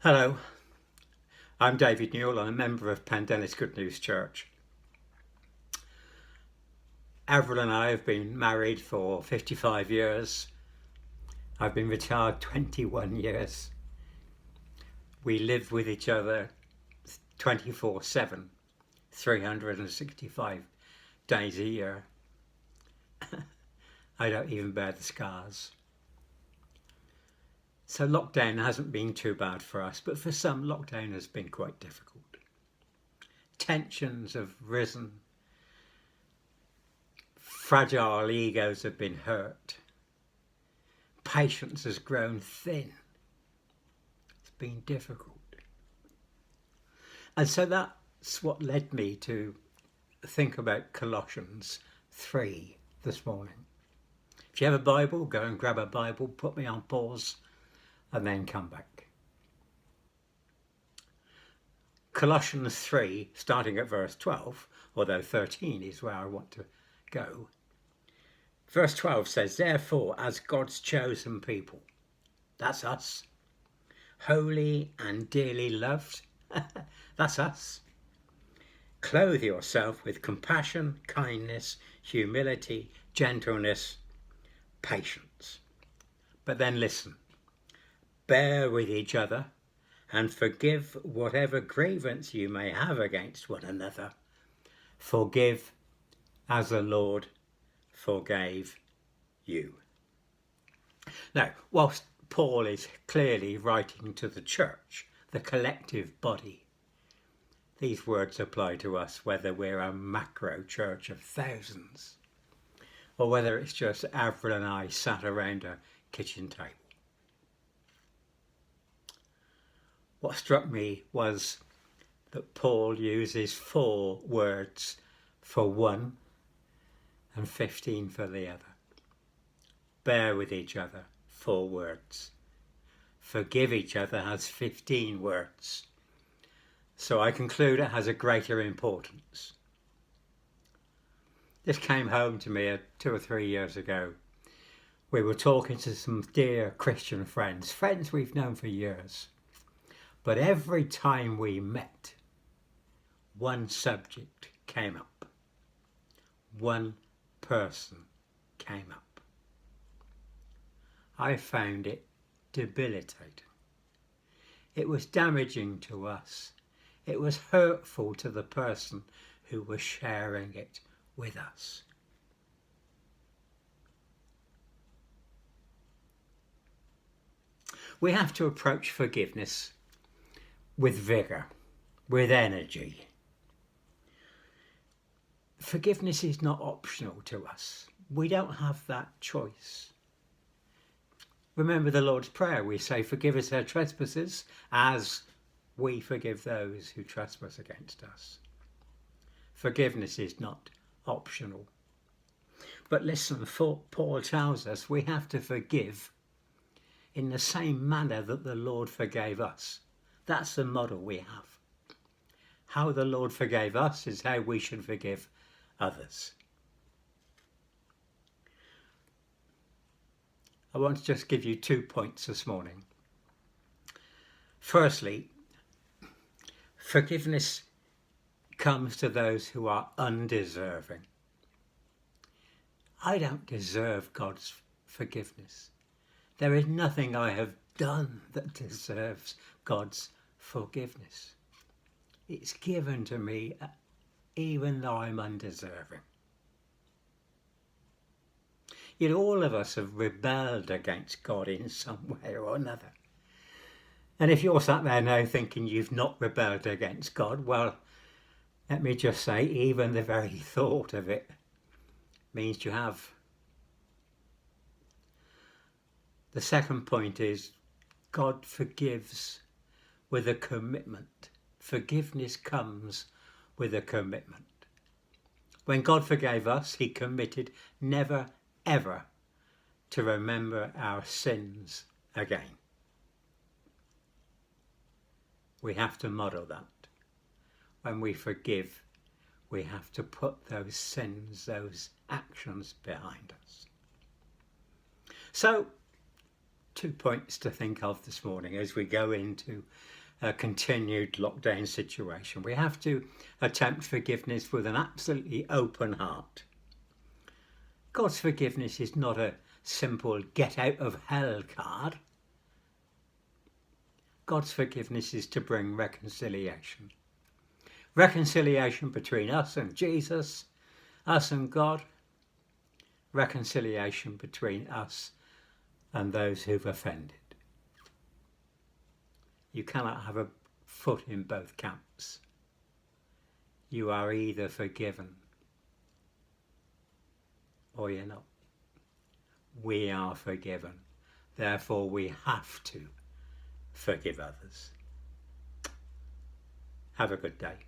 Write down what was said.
Hello, I'm David Newell. I'm a member of Pendennis Good News Church. Avril and I have been married for 55 years. I've been retired 21 years. We live with each other 24/7, 365 days a year. I don't even bear the scars. So lockdown hasn't been too bad for us, but for some, lockdown has been quite difficult. Tensions have risen. Fragile egos have been hurt. Patience has grown thin. It's been difficult. And so that's what led me to think about Colossians 3 this morning. If you have a Bible, go and grab a Bible, put me on pause, and then come back. Colossians 3, starting at verse 12, although 13 is where I want to go. Verse 12 says, "Therefore, as God's chosen people," that's us, "holy and dearly loved," that's us, "clothe yourself with compassion, kindness, humility, gentleness, patience." But then listen. "Bear with each other and forgive whatever grievance you may have against one another. Forgive as the Lord forgave you." Now, whilst Paul is clearly writing to the church, the collective body, these words apply to us whether we're a macro church of thousands or whether it's just Avril and I sat around a kitchen table. What struck me was that Paul uses 4 words for one and 15 for the other. Bear with each other, 4 words. Forgive each other has 15 words. So I conclude it has a greater importance. This came home to me 2 or 3 years ago. We were talking to some dear Christian friends we've known for years. But every time we met, one subject came up. One person came up. I found it debilitating. It was damaging to us. It was hurtful to the person who was sharing it with us. We have to approach forgiveness with vigour, with energy. Forgiveness is not optional to us. We don't have that choice. Remember the Lord's Prayer, we say, "Forgive us our trespasses as we forgive those who trespass against us." Forgiveness is not optional. But listen, Paul tells us we have to forgive in the same manner that the Lord forgave us. That's the model we have. How the Lord forgave us is how we should forgive others. I want to just give you 2 points this morning. Firstly, forgiveness comes to those who are undeserving. I don't deserve God's forgiveness. There is nothing I have done that deserves God's forgiveness. It's given to me even though I'm undeserving. Yet all of us have rebelled against God in some way or another. And if you're sat there now thinking you've not rebelled against God, well, let me just say, even the very thought of it means you have. The second point is God forgives with a commitment. Forgiveness comes with a commitment. When God forgave us, he committed never, ever to remember our sins again. We have to model that. When we forgive, we have to put those sins, those actions behind us. So, 2 points to think of this morning as we go into a continued lockdown situation. We have to attempt forgiveness with an absolutely open heart. God's forgiveness is not a simple get out of hell card. God's forgiveness is to bring reconciliation. Reconciliation between us and Jesus, us and God. Reconciliation between us and those who've offended. You cannot have a foot in both camps. You are either forgiven or you're not. We are forgiven. Therefore, we have to forgive others. Have a good day.